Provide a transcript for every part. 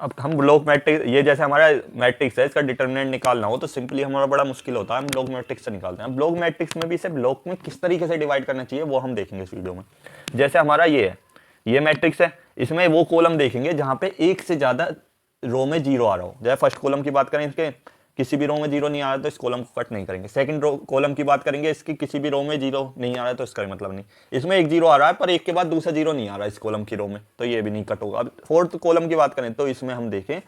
अब हम block matrix, ये जैसे हमारा मैट्रिक्स है, इसका डिटरमिनेंट निकालना हो तो सिंपली हमारा बड़ा मुश्किल होता है, हम ब्लॉक मैट्रिक्स से निकालते हैं। ब्लॉक मैट्रिक्स में भी इसे ब्लॉक में किस तरीके से डिवाइड करना चाहिए वो हम देखेंगे इस वीडियो में। जैसे हमारा ये है, ये मैट्रिक्स है, इसमें वो कॉलम देखेंगे जहां पे एक से ज्यादा रो में जीरो आ रहा हो। जैसे फर्स्ट कॉलम की बात करें, इसके किसी भी रो में जीरो नहीं आ रहा तो इस कॉलम को कट नहीं करेंगे। सेकंड रो कॉलम की बात करेंगे, इसकी किसी भी रो में जीरो नहीं आ रहा है तो इसका मतलब नहीं। इसमें एक जीरो आ रहा है पर एक के बाद दूसरा जीरो नहीं आ रहा इस कॉलम की रो में, तो ये भी नहीं कट होगा। अब फोर्थ कॉलम की बात करें तो इसमें हम देखें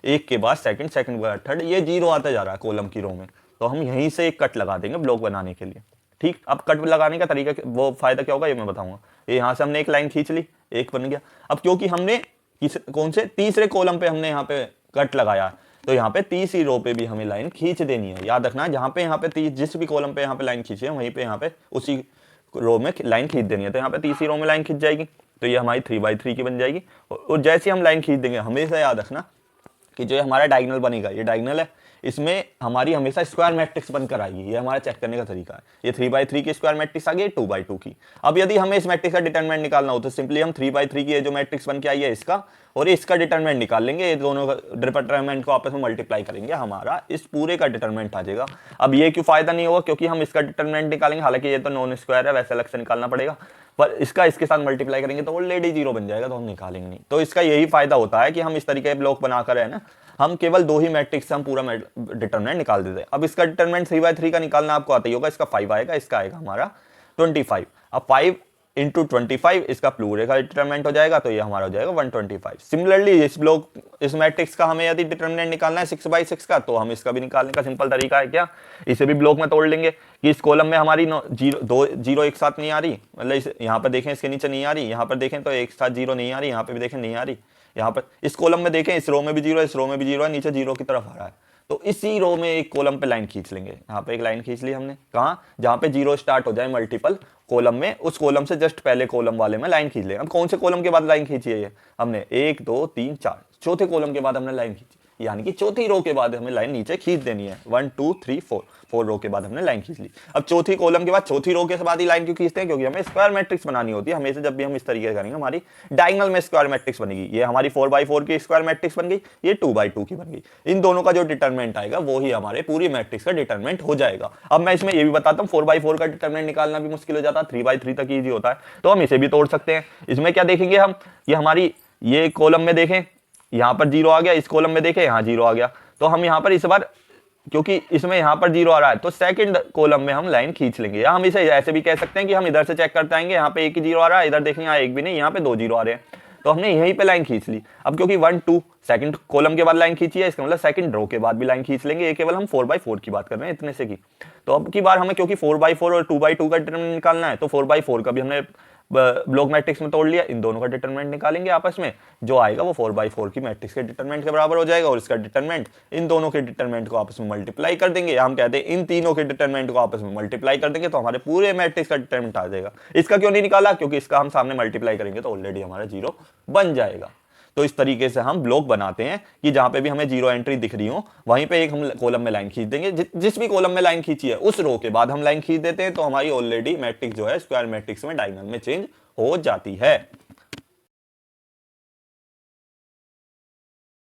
एक के बाद सेकंड, सेकंड के बाद थर्ड, ये जीरो आता जा रहा है कॉलम की रो में, तो हम यहीं से एक कट लगा देंगे ब्लॉक बनाने के लिए। ठीक, अब कट लगाने का तरीका, वो फायदा क्या होगा ये मैं बताऊंगा। ये यहाँ से हमने एक लाइन खींच ली, एक बन गया। अब क्योंकि हमने कौन से तीसरे कॉलम पे हमने यहाँ पे कट लगाया, तो यहाँ पे तीसरी रो पे भी हमें लाइन खींच देनी है। याद रखना, जहाँ पे यहाँ पे जिस भी कॉलम पे यहाँ पे लाइन खींची है वहीं पे यहाँ पे उसी रो में लाइन खींच देनी है। तो यहाँ पे तीसरी रो में लाइन खींच जाएगी, तो ये हमारी 3/3 की बन जाएगी। और जैसे हम लाइन खींच देंगे, हमेशा याद रखना कि जो हमारा डायगोनल बनेगा, ये डायगोनल है, इसमें हमारी हमेशा स्क्वायर मैट्रिक्स बनकर आएगी। ये हमारा चेक करने का तरीका है। ये 3/3 की स्क्वायर मैट्रिक्स आ गई, 2/2 की। अब यदि हमें इस मैट्रिक्स का डिटरमिनेंट निकालना हो तो सिंपली हम 3/3 की ये जो मैट्रिक्स बन के आई है इसका और इसका डिटरमिनेंट निकाल लेंगे। ये दोनों का डिटरमिनेंट को आपस में मल्टीप्लाई करेंगे, हमारा इस पूरे का डिटरमिनेंट आ जाएगा। अब ये क्यों फायदा नहीं होगा, क्योंकि हम इसका डिटरमिनेंट निकालेंगे, हालांकि ये तो नॉन स्क्वायर है, वैसे अलग से निकालना पड़ेगा, पर इसका इसके साथ मल्टीप्लाई करेंगे तो ऑलरेडी जीरो बन जाएगा, तो हम निकालेंगे नहीं। तो इसका यही फायदा होता है कि हम इस तरीके ब्लॉक बनाकर है ना, हम केवल दो ही मैट्रिक्स से हम पूरा डिटरमिनेंट निकाल देते हैं। अब इसका डिटरमिनेंट 3/3 का निकालना आपको आता ही होगा। इसका 5 आएगा, इसका आएगा हमारा 25। अब 5 इंटू 25 इसका प्लूरल का डिटरमिनेंट हो जाएगा, तो ये हमारा हो जाएगा 125। सिमिलरली इस ब्लॉक, इस मैट्रिक्स का हमें यदि डिटरमिनेंट निकालना है 6/6 का, तो हम इसका भी निकालने का सिंपल तरीका है क्या, इसे भी ब्लॉक में तोड़ लेंगे कि इस कॉलम में हमारी दो जीरो एक साथ नहीं आ रही, मतलब यहाँ पर देखें इसके नीचे नहीं आ रही, यहाँ पर देखें तो एक साथ जीरो नहीं आ रही, यहाँ पे भी देखें नहीं आ रही, यहाँ पर इस कॉलम में देखें इस रो में भी जीरो है, इस रो में भी जीरो है, नीचे जीरो की तरफ आ रहा है। तो इसी रो में एक कॉलम पे लाइन खींच लेंगे। यहाँ पे एक लाइन खींच ली हमने, कहाँ, जहाँ पे जीरो स्टार्ट हो जाए मल्टीपल कॉलम में, उस कॉलम से जस्ट पहले कॉलम वाले में लाइन खींच लेंगे। अब कौन से कॉलम के बाद लाइन खींची है, ये हमने 1 2 3 4 चौथे कॉलम के बाद हमने लाइन खींची, यानी कि चौथी रो के बाद हमें लाइन नीचे खींच देनी है। 1 2 3 4 रो के बाद हमने लाइन खींच ली। अब चौथी कॉलम के बाद चौथी रो के बाद ही लाइन क्यों खींचते हैं, क्योंकि हमें स्क्वायर मैट्रिक्स बनानी होती है। हमेशा जब भी हम इस तरीके से करेंगे हमारी डायगोनल में स्क्वायर मैट्रिक्स बनेगी। ये हमारी 4/4 की स्क्वायर मैट्रिक्स बन गई, ये 2/2 की बन गई। इन दोनों का जो डिटरमिनेंट आएगा वो ही हमारे पूरी मैट्रिक्स का डिटरमिनेंट हो जाएगा। अब मैं इसमें ये भी बताता हूँ, 4/4 का डिटरमिनेंट निकालना भी मुश्किल हो जाता है, 3/3 तक ईजी होता है, तो हम इसे भी तोड़ सकते हैं। इसमें क्या देखेंगे हम, ये हमारी ये कॉलम में देखें यहां पर जीरो आ गया, इस कॉलम में देखें यहां जीरो आ गया, तो हम यहां पर इस बार, क्योंकि इसमें यहां पर जीरो आ रहा है तो सेकंड कॉलम में हम लाइन खींच लेंगे। या हम इसे ऐसे भी कह सकते हैं कि हम इधर से चेक करते आएंगे, यहाँ पे एक ही जीरो आ रहा है, इधर देखेंगे यहाँ एक भी नहीं, यहाँ पे 2 जीरो आ रहे हैं, तो हमने यहीं पे लाइन खींच ली। अब क्योंकि 1 2 सेकंड कॉलम के बाद लाइन खींची है, इसका मतलब सेकंड रो के बाद भी लाइन खींच लेंगे। ये केवल हम 4/4 की बात कर रहे हैं, इतने से की। तो अब की बार हमें क्योंकि 4/4 और 2/2 का डिटरमिनेंट निकालना है, तो 4/4 का भी हमने ब्लॉक मैट्रिक्स में तोड़ लिया। इन दोनों का डिटरमिनेंट निकालेंगे आपस में, जो आएगा वो 4/4 की मैट्रिक्स के डिटरमिनेंट के बराबर हो जाएगा। और इसका डिटरमिनेंट, इन दोनों के डिटरमिनेंट को आपस में मल्टीप्लाई कर देंगे, हम कहते हैं इन तीनों के डिटरमिनेंट को आपस में मल्टीप्लाई कर देंगे, तो हमारे पूरे मैट्रिक्स का डिटरमिनेंट आ जाएगा। इसका क्यों नहीं निकाला, क्योंकि इसका हम सामने मल्टीप्लाई करेंगे तो ऑलरेडी हमारा जीरो बन जाएगा। तो इस तरीके से हम ब्लॉक बनाते हैं कि जहां पे भी हमें जीरो एंट्री दिख रही हो वहीं पे एक हम कॉलम में लाइन खींच देंगे। जिस भी कॉलम में लाइन खींची है उस रो के बाद हम लाइन खींच देते हैं, तो हमारी ऑलरेडी मैट्रिक्स जो है स्क्वायर मैट्रिक्स में डायगोनल में चेंज हो जाती है।